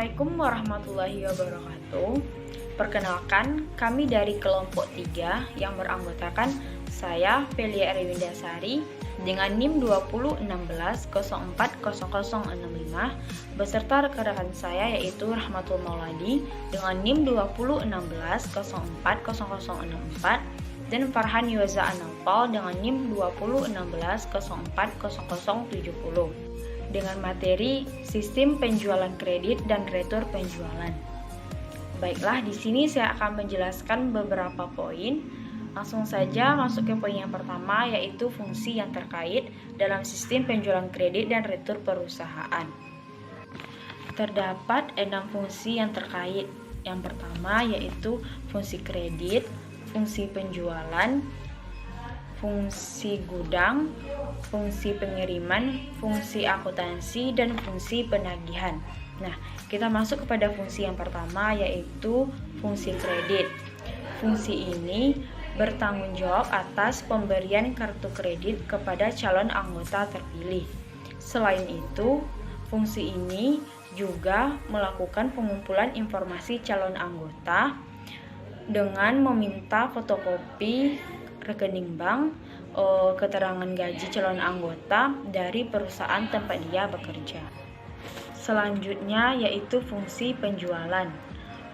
Assalamualaikum warahmatullahi wabarakatuh. Perkenalkan, kami dari kelompok 3 yang beranggotakan saya, Felia Eriwindasari, dengan NIM 2016040065 beserta rekan-rekan saya yaitu Rahmatul Mauladi dengan NIM 2016040064 dan Farhan Yuza Anapal dengan NIM 2016040070 dengan materi sistem penjualan kredit dan retur penjualan. Baiklah, di sini saya akan menjelaskan beberapa poin. Langsung saja masuk ke poin yang pertama, yaitu fungsi yang terkait dalam sistem penjualan kredit dan retur perusahaan. Terdapat 6 fungsi yang terkait. Yang pertama yaitu fungsi kredit, fungsi penjualan, fungsi gudang, fungsi pengiriman, fungsi akuntansi, dan fungsi penagihan. Nah, kita masuk kepada fungsi yang pertama yaitu fungsi kredit. Fungsi ini bertanggung jawab atas pemberian kartu kredit kepada calon anggota terpilih. Selain itu, fungsi ini juga melakukan pengumpulan informasi calon anggota dengan meminta fotokopi rekening bank, keterangan gaji calon anggota dari perusahaan tempat dia bekerja. Selanjutnya yaitu fungsi penjualan.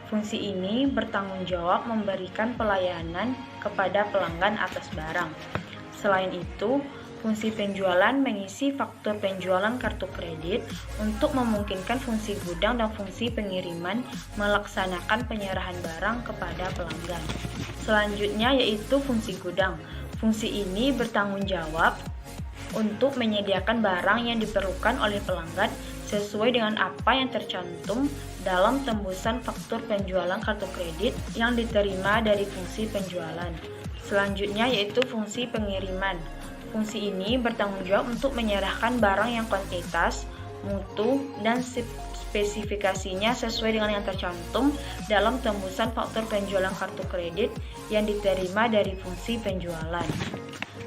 Fungsi ini bertanggung jawab memberikan pelayanan kepada pelanggan atas barang. Selain itu, fungsi penjualan mengisi faktur penjualan kartu kredit untuk memungkinkan fungsi gudang dan fungsi pengiriman melaksanakan penyerahan barang kepada pelanggan. Selanjutnya yaitu fungsi gudang. Fungsi ini bertanggung jawab untuk menyediakan barang yang diperlukan oleh pelanggan sesuai dengan apa yang tercantum dalam tembusan faktur penjualan kartu kredit yang diterima dari fungsi penjualan. Selanjutnya yaitu fungsi pengiriman. Fungsi ini bertanggung jawab untuk menyerahkan barang yang kuantitas, mutu, dan spesifikasinya sesuai dengan yang tercantum dalam tembusan faktur penjualan kartu kredit yang diterima dari fungsi penjualan.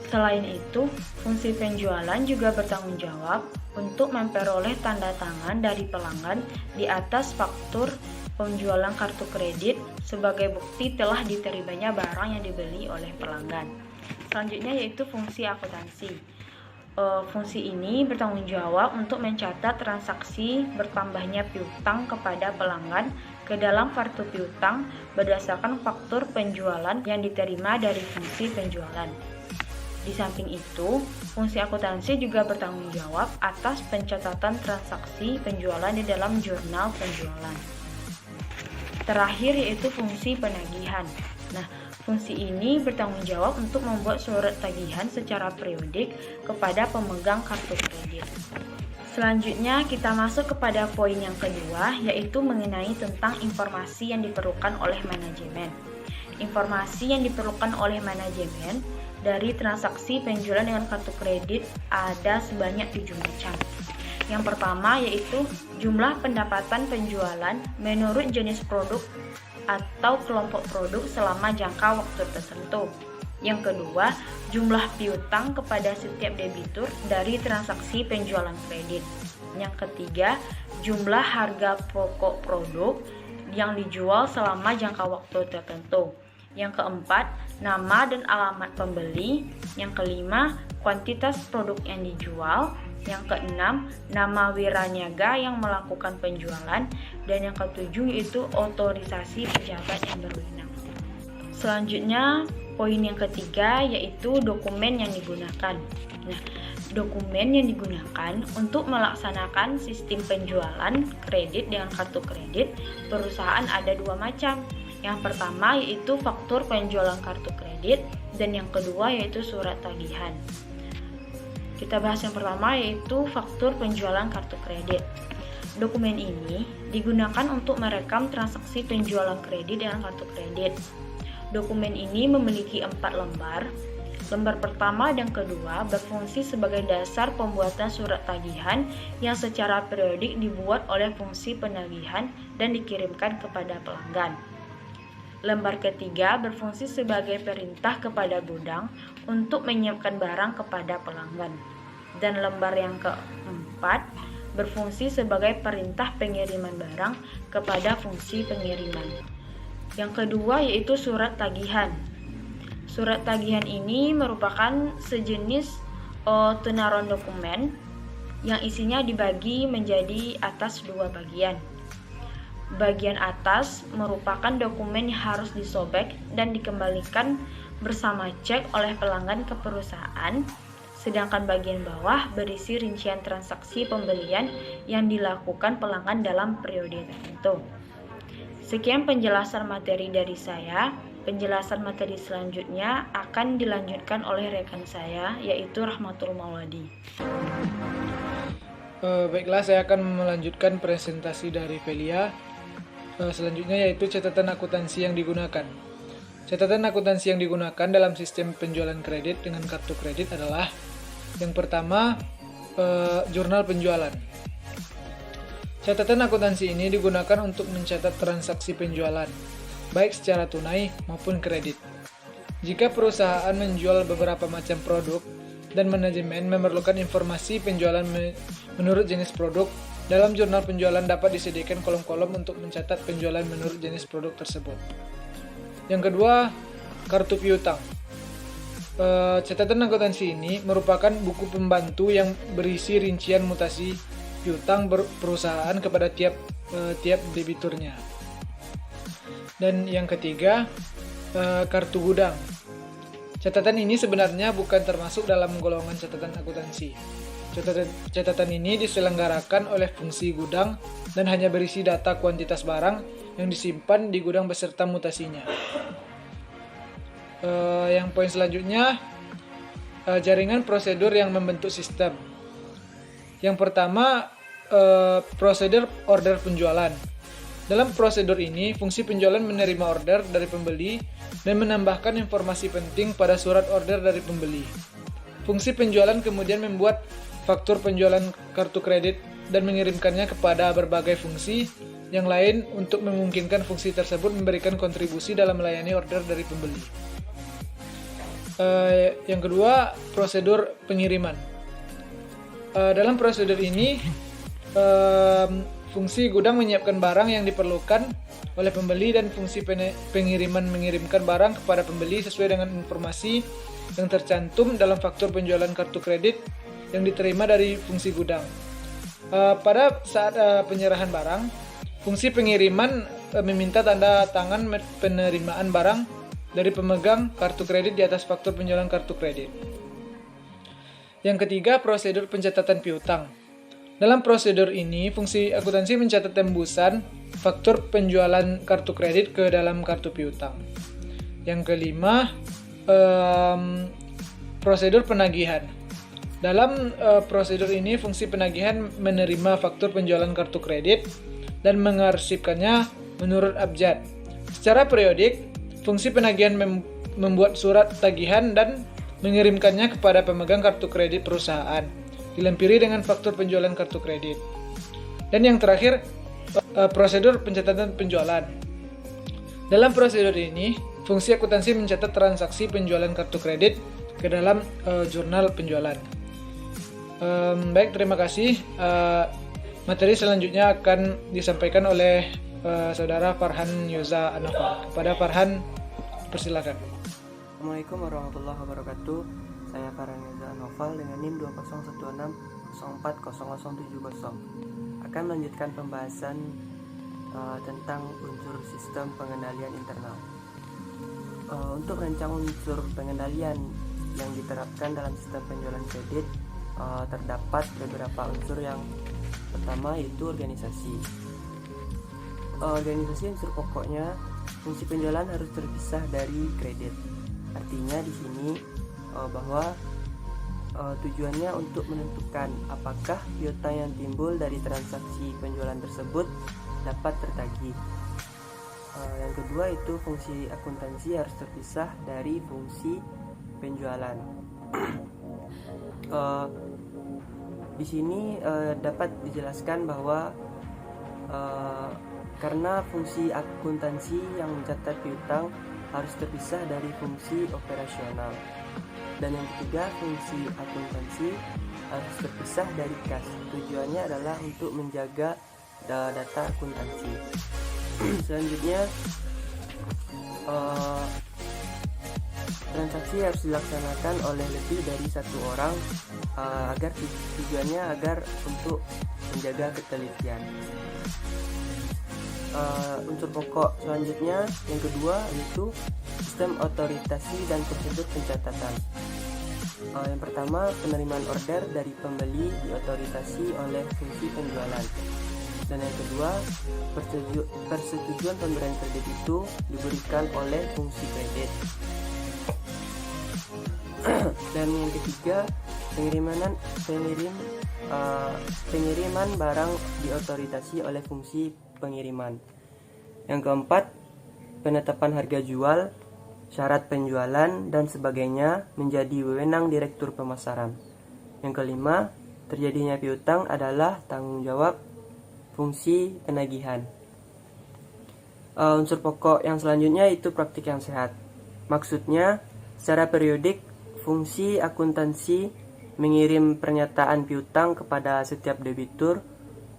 Selain itu, fungsi penjualan juga bertanggung jawab untuk memperoleh tanda tangan dari pelanggan di atas faktur penjualan kartu kredit sebagai bukti telah diterimanya barang yang dibeli oleh pelanggan. Selanjutnya yaitu fungsi akuntansi. Fungsi ini bertanggung jawab untuk mencatat transaksi bertambahnya piutang kepada pelanggan ke dalam kartu piutang berdasarkan faktur penjualan yang diterima dari fungsi penjualan. Di samping itu, fungsi akuntansi juga bertanggung jawab atas pencatatan transaksi penjualan di dalam jurnal penjualan. Terakhir yaitu fungsi penagihan. Nah, fungsi ini bertanggung jawab untuk membuat surat tagihan secara periodik kepada pemegang kartu kredit. Selanjutnya kita masuk kepada poin yang kedua, yaitu mengenai tentang informasi yang diperlukan oleh manajemen. Informasi yang diperlukan oleh manajemen dari transaksi penjualan dengan kartu kredit ada sebanyak 7 macam. Yang pertama yaitu jumlah pendapatan penjualan menurut jenis produk atau kelompok produk selama jangka waktu tertentu. Yang kedua, jumlah piutang kepada setiap debitur dari transaksi penjualan kredit. Yang ketiga, jumlah harga pokok produk yang dijual selama jangka waktu tertentu. Yang keempat, nama dan alamat pembeli. Yang kelima, kuantitas produk yang dijual. Yang keenam, nama wiraniaga yang melakukan penjualan. Dan yang ketujuh yaitu otorisasi pejabat yang berwenang. Selanjutnya, poin yang ketiga yaitu dokumen yang digunakan. Nah, dokumen yang digunakan untuk melaksanakan sistem penjualan kredit dengan kartu kredit perusahaan ada 2 macam. Yang pertama yaitu faktur penjualan kartu kredit dan yang kedua yaitu surat tagihan. Kita bahas yang pertama yaitu faktur penjualan kartu kredit. Dokumen ini digunakan untuk merekam transaksi penjualan kredit dengan kartu kredit. Dokumen ini memiliki 4 lembar. Lembar pertama dan kedua berfungsi sebagai dasar pembuatan surat tagihan yang secara periodik dibuat oleh fungsi penagihan dan dikirimkan kepada pelanggan. Lembar ketiga berfungsi sebagai perintah kepada gudang untuk menyiapkan barang kepada pelanggan. Dan lembar yang keempat berfungsi sebagai perintah pengiriman barang kepada fungsi pengiriman. Yang kedua yaitu surat tagihan. Surat tagihan ini merupakan sejenis tenaron dokumen yang isinya dibagi menjadi atas dua bagian. Bagian atas merupakan dokumen yang harus disobek dan dikembalikan bersama cek oleh pelanggan ke perusahaan, sedangkan bagian bawah berisi rincian transaksi pembelian yang dilakukan pelanggan dalam periode tertentu. Sekian penjelasan materi dari saya. Penjelasan materi selanjutnya akan dilanjutkan oleh rekan saya, yaitu Rahmatul Mauladi. Baiklah, saya akan melanjutkan presentasi dari Velia. Selanjutnya yaitu catatan akuntansi yang digunakan. Catatan akuntansi yang digunakan dalam sistem penjualan kredit dengan kartu kredit adalah yang pertama, jurnal penjualan. Catatan akuntansi ini digunakan untuk mencatat transaksi penjualan, baik secara tunai maupun kredit. Jika perusahaan menjual beberapa macam produk dan manajemen memerlukan informasi penjualan menurut jenis produk, dalam jurnal penjualan dapat disediakan kolom-kolom untuk mencatat penjualan menurut jenis produk tersebut. Yang kedua, kartu piutang. Catatan akuntansi ini merupakan buku pembantu yang berisi rincian mutasi piutang perusahaan kepada tiap debiturnya. Dan yang ketiga, kartu gudang. Catatan ini sebenarnya bukan termasuk dalam golongan catatan akuntansi. Catatan ini diselenggarakan oleh fungsi gudang dan hanya berisi data kuantitas barang yang disimpan di gudang beserta mutasinya. Yang poin selanjutnya, jaringan prosedur yang membentuk sistem. Yang pertama, prosedur order penjualan. Dalam prosedur ini, fungsi penjualan menerima order dari pembeli dan menambahkan informasi penting pada surat order dari pembeli. Fungsi penjualan kemudian membuat faktur penjualan kartu kredit dan mengirimkannya kepada berbagai fungsi yang lain untuk memungkinkan fungsi tersebut memberikan kontribusi dalam melayani order dari pembeli. Yang kedua, prosedur pengiriman. Dalam prosedur ini, fungsi gudang menyiapkan barang yang diperlukan oleh pembeli dan fungsi pengiriman mengirimkan barang kepada pembeli sesuai dengan informasi yang tercantum dalam faktur penjualan kartu kredit yang diterima dari fungsi gudang. Pada saat penyerahan barang, fungsi pengiriman meminta tanda tangan penerimaan barang dari pemegang kartu kredit di atas faktur penjualan kartu kredit. Yang ketiga, prosedur pencatatan piutang. Dalam prosedur ini, fungsi akuntansi mencatat tembusan faktur penjualan kartu kredit ke dalam kartu piutang. Yang kelima, prosedur penagihan. Dalam prosedur ini, fungsi penagihan menerima faktur penjualan kartu kredit dan mengarsipkannya menurut abjad. Secara periodik, fungsi penagihan membuat surat tagihan dan mengirimkannya kepada pemegang kartu kredit perusahaan, dilampiri dengan faktur penjualan kartu kredit. Dan yang terakhir, prosedur pencatatan penjualan. Dalam prosedur ini, fungsi akuntansi mencatat transaksi penjualan kartu kredit ke dalam jurnal penjualan. Baik, terima kasih. Materi selanjutnya akan disampaikan oleh Saudara Farhan Yoza Anwar. Kepada Farhan, persilakan. Assalamualaikum warahmatullahi wabarakatuh. Saya Farhan Yoza Anwar dengan NIM 2016040070 akan melanjutkan pembahasan tentang unsur sistem pengendalian internal. Untuk merancang unsur pengendalian yang diterapkan dalam sistem penjualan kredit, terdapat beberapa unsur. Yang pertama yaitu organisasi. Organisasi unsur pokoknya, fungsi penjualan harus terpisah dari kredit. Artinya di sini bahwa tujuannya untuk menentukan apakah piutang yang timbul dari transaksi penjualan tersebut dapat tertagih. Yang kedua itu fungsi akuntansi harus terpisah dari fungsi penjualan. Di sini dapat dijelaskan bahwa karena fungsi akuntansi yang mencatat piutang harus terpisah dari fungsi operasional. Dan yang ketiga, fungsi akuntansi harus terpisah dari kas. Tujuannya adalah untuk menjaga data akuntansi. Selanjutnya, transaksi harus dilaksanakan oleh lebih dari satu orang agar tujuannya untuk menjaga ketelitian. Unsur pokok selanjutnya yang kedua yaitu sistem otorisasi dan prosedur pencatatan. Yang pertama, penerimaan order dari pembeli diotorisasi oleh fungsi penjualan. Dan yang kedua, persetujuan pemberian kredit itu diberikan oleh fungsi kredit. Dan yang ketiga, pengiriman barang diotorisasi oleh fungsi pengiriman. Yang keempat, penetapan harga jual, syarat penjualan dan sebagainya menjadi wewenang direktur pemasaran. Yang kelima, terjadinya piutang adalah tanggung jawab fungsi penagihan. Unsur pokok yang selanjutnya itu praktik yang sehat. Maksudnya, secara periodik fungsi akuntansi mengirim pernyataan piutang kepada setiap debitur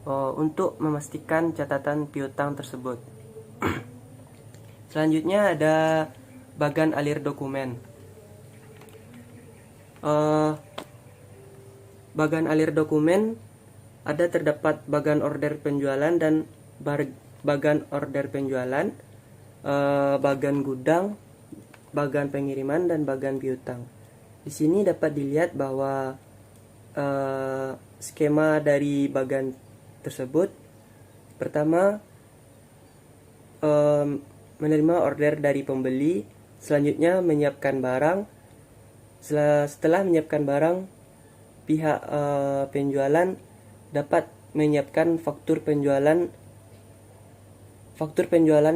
untuk memastikan catatan piutang tersebut. Selanjutnya ada bagan alir dokumen. Bagan alir dokumen terdapat bagan order penjualan dan bagan order penjualan, bagan gudang, bagan pengiriman dan bagan piutang. Di sini dapat dilihat bahwa skema dari bagan tersebut. Pertama, menerima order dari pembeli, selanjutnya menyiapkan barang. Setelah menyiapkan barang, pihak penjualan dapat menyiapkan faktur penjualan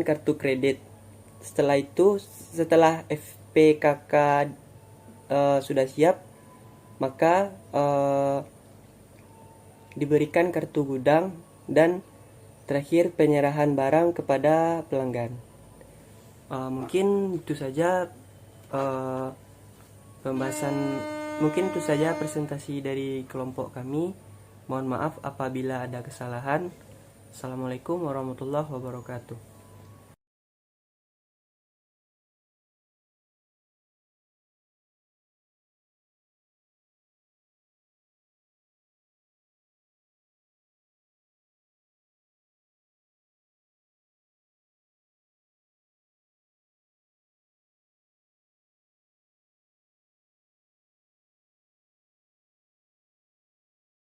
kartu kredit. Setelah itu, setelah FPKK sudah siap, maka diberikan kartu gudang dan terakhir penyerahan barang kepada pelanggan. Mungkin itu saja presentasi dari kelompok kami. Mohon maaf apabila ada kesalahan. Assalamualaikum warahmatullahi wabarakatuh.